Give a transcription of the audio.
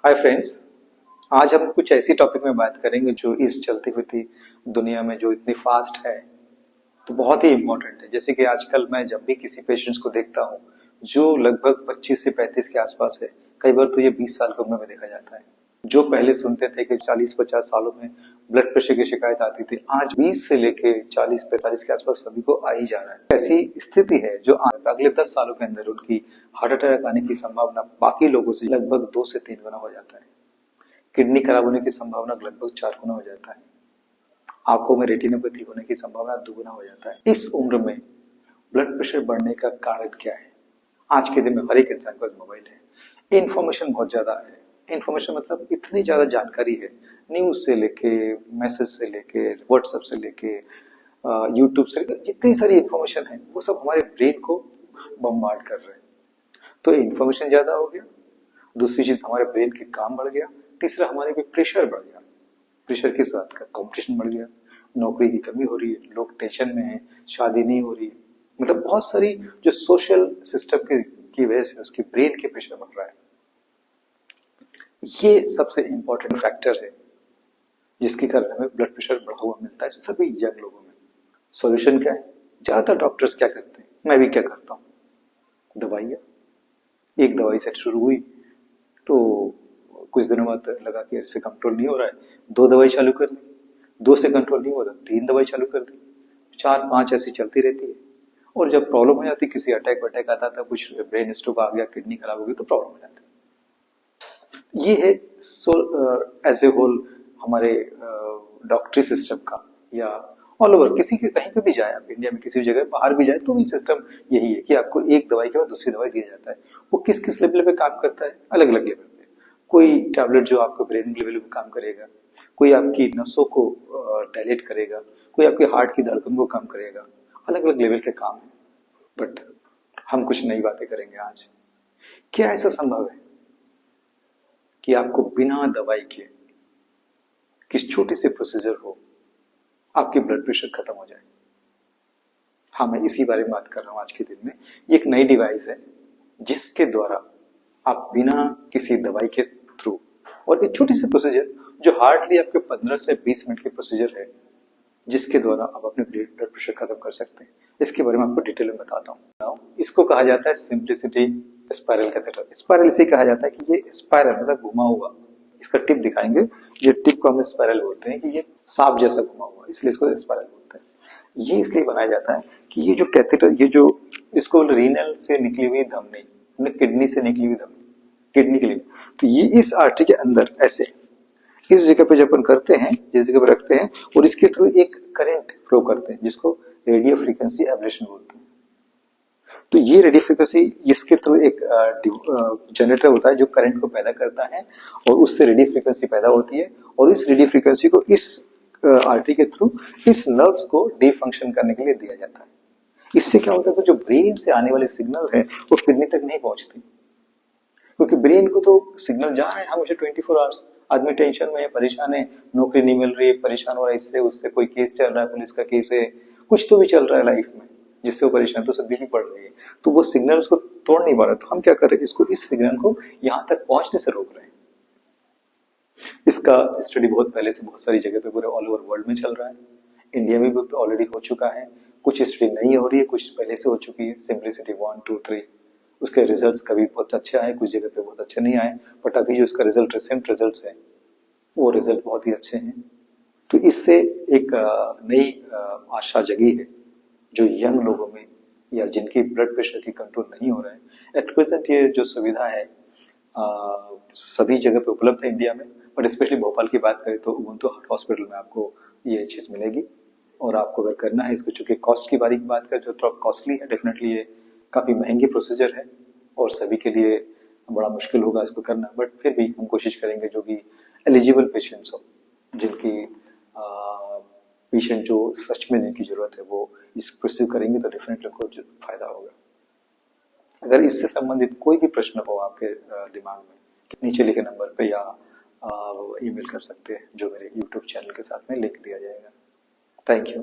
Hi friends. आज हम कुछ ऐसी टॉपिक में बात करेंगे जो इस चलती फिरती दुनिया में जो इतनी फास्ट है तो बहुत ही इम्पोर्टेंट है। जैसे कि आजकल मैं जब भी किसी पेशेंट्स को देखता हूँ जो लगभग 25 से 35 के आसपास है, कई बार तो ये 20 साल की उम्र में देखा जाता है। जो पहले सुनते थे कि 40-50 सालों में ब्लड प्रेशर की शिकायत आती थी, आज 20 से लेके 40-45 के आसपास सभी को आ ही जा रहा है। ऐसी स्थिति है जो अगले 10 सालों के अंदर उनकी हार्ट अटैक आने की संभावना बाकी लोगों से लगभग 2 से 3 गुना हो जाता है। किडनी खराब होने की संभावना लगभग 4 गुना हो जाता है। आंखों में रेटिनोपैथी होने की संभावना 2 गुना हो जाता है। इस उम्र में ब्लड प्रेशर बढ़ने का कारण क्या है? आज के दिन में हर एक इंसान के पास मोबाइल है, इन्फॉर्मेशन बहुत ज्यादा है। इन्फॉर्मेशन मतलब इतनी ज्यादा जानकारी है, न्यूज से लेके, मैसेज से लेके, व्हाट्सएप से लेके, यूट्यूब से लेके, जितनी सारी इन्फॉर्मेशन है वो सब हमारे ब्रेन को बम्बार्ड कर रहे हैं। तो इन्फॉर्मेशन ज्यादा हो गया, दूसरी चीज हमारे ब्रेन के काम बढ़ गया, तीसरा हमारे पे प्रेशर बढ़ गया। प्रेशर के साथ का कंपटीशन बढ़ गया, नौकरी की कमी हो रही है, लोग टेंशन में है, शादी नहीं हो रही है, मतलब बहुत सारी जो सोशल सिस्टम की वजह से उसकी ब्रेन के प्रेशर बढ़ रहा है। ये सबसे इंपॉर्टेंट फैक्टर है जिसके कारण हमें ब्लड प्रेशर बढ़ा हुआ मिलता है सभी यंग लोगों में। सॉल्यूशन क्या है? ज्यादातर डॉक्टर्स क्या करते हैं, मैं भी क्या करता हूँ, दवाइयाँ। एक दवाई से शुरू हुई तो कुछ दिनों बाद लगा कि इससे कंट्रोल नहीं हो रहा है, 2 दवाई चालू कर दी, 2 से कंट्रोल नहीं हो रहा, 3 दवाई चालू कर दी, 4-5 ऐसी चलती रहती है। और जब प्रॉब्लम हो जाती, किसी अटैक वटैक आता था, कुछ ब्रेन स्ट्रोक आ गया, किडनी खराब हो गई, तो प्रॉब्लम हो जाती। ये है एज ए होल हमारे डॉक्टरी सिस्टम का, या ऑल ओवर किसी के कहीं पे भी जाए आप, इंडिया में किसी भी जगह बाहर भी जाए तो भी सिस्टम यही है कि आपको एक दवाई के बाद दूसरी दवाई दिया जाता है। वो किस किस लेवल पे काम करता है, अलग अलग लेवल पे। कोई टैबलेट जो आपको ब्रेन लेवल पे काम करेगा, कोई आपकी नसों को डायलेट करेगा, कोई आपके हार्ट की धड़कन को कम करेगा, अलग अलग लेवल के काम है। बट हम कुछ नई बातें करेंगे आज। क्या ऐसा संभव है कि आपको बिना दवाई के किस छोटी सी प्रोसीजर हो आपकी ब्लड प्रेशर खत्म हो जाए? हाँ, मैं इसी बारे में बात कर रहा हूं आज के दिन में। ये एक नई डिवाइस है जिसके द्वारा आप बिना किसी दवाई के थ्रू, और एक छोटी सी प्रोसीजर जो हार्डली आपके 15 से 20 मिनट की प्रोसीजर है, जिसके द्वारा आप अपने ब्लड प्रेशर खत्म कर सकते हैं। इसके बारे में आपको डिटेल में बताता हूँ। इसको कहा जाता है सिंप्लिसिटी स्पाइरल कैथेटर। स्पाइरल इसे कहा जाता है कि ये स्पाइरल मतलब घुमा हुआ, इसका टिप दिखाएंगे, ये टिप को हम स्पाइरल बोलते हैं कि ये सांप जैसा घुमा हुआ, इसलिए इसको स्पाइरल बोलते हैं। ये इसलिए बनाया जाता है कि ये जो कैथेटर, ये जो इसको रीनल से निकली हुई धमनी, किडनी से निकली हुई धमनी, किडनी के लिए, तो ये इस आर्टरी के अंदर ऐसे इस जगह पे जब अपन करते हैं, जिस जगह पे रखते हैं, और इसके थ्रू एक करंट फ्लो करते हैं जिसको रेडियो फ्रीक्वेंसी एब्लेशन बोलते हैं। तो ये रेडियो फ्रीक्वेंसी, इसके थ्रू एक जनरेटर होता है जो करंट को पैदा करता है, और उससे रेडियो फ्रीक्वेंसी पैदा होती है, और इस रेडियो फ्रीक्वेंसी को इस आर्टरी के थ्रू इस नर्व्स को डीफंक्शन करने के लिए दिया जाता है। इससे क्या होता है, जो ब्रेन से आने वाले सिग्नल है वो किडनी तक नहीं पहुंचती, क्योंकि ब्रेन को तो सिग्नल जा रहे हैं हमेशा 24 आवर्स। आदमी टेंशन में है, परेशान है, नौकरी नहीं मिल रही है, परेशान हो रहा है, इससे उससे कोई केस चल रहा है, पुलिस का केस है, कुछ तो भी चल रहा है लाइफ में जिससे वो परेशान, तो सब भी पड़ रही है, तो वो सिग्नल उसको तोड़ नहीं पा रहा। तो हम क्या कर रहे हैं, इसको, इस सिग्नल को यहाँ तक पहुंचने से रोक रहे हैं। इसका स्टडी बहुत पहले से बहुत सारी जगह पे पूरे ऑल ओवर वर्ल्ड में चल रहा है। इंडिया में भी ऑलरेडी हो चुका है, कुछ स्टडी नहीं हो रही है, कुछ पहले से हो चुकी है। सिंप्लिसिटी 1, 2, 3, उसके रिजल्ट्स कभी बहुत अच्छे आए, कुछ जगह पे बहुत अच्छे नहीं आए, बट अभी जो इसका रिजल्ट, रिसेंट रिजल्ट्स है, वो रिजल्ट बहुत ही अच्छे हैं। तो इससे एक नई आशा जगी है जो यंग लोगों में, या जिनकी ब्लड प्रेशर की कंट्रोल नहीं हो रहा है। एट प्रेजेंट ये जो सुविधा है सभी जगह पे उपलब्ध है इंडिया में, बट स्पेशली भोपाल की बात करें तो उबंटू हार्ट हॉस्पिटल में आपको ये चीज मिलेगी। और आपको अगर करना है इसको, चूंकि कॉस्ट की बारी की बात करें तो थोड़ा कॉस्टली है, डेफिनेटली ये काफी महंगी प्रोसीजर है और सभी के लिए बड़ा मुश्किल होगा इसको करना, बट फिर भी हम कोशिश करेंगे जो भी एलिजिबल पेशेंट्स हो, जिनकी पेशेंट जो सच में जिनकी जरूरत है, वो इस परस्यू करेंगे तो डेफिनेटली उनको फायदा होगा। अगर इससे संबंधित कोई भी प्रश्न हो आपके दिमाग में, नीचे लिखे नंबर पे या ईमेल कर सकते हैं, जो मेरे यूट्यूब चैनल के साथ में लिंक दिया जाएगा। Thank you.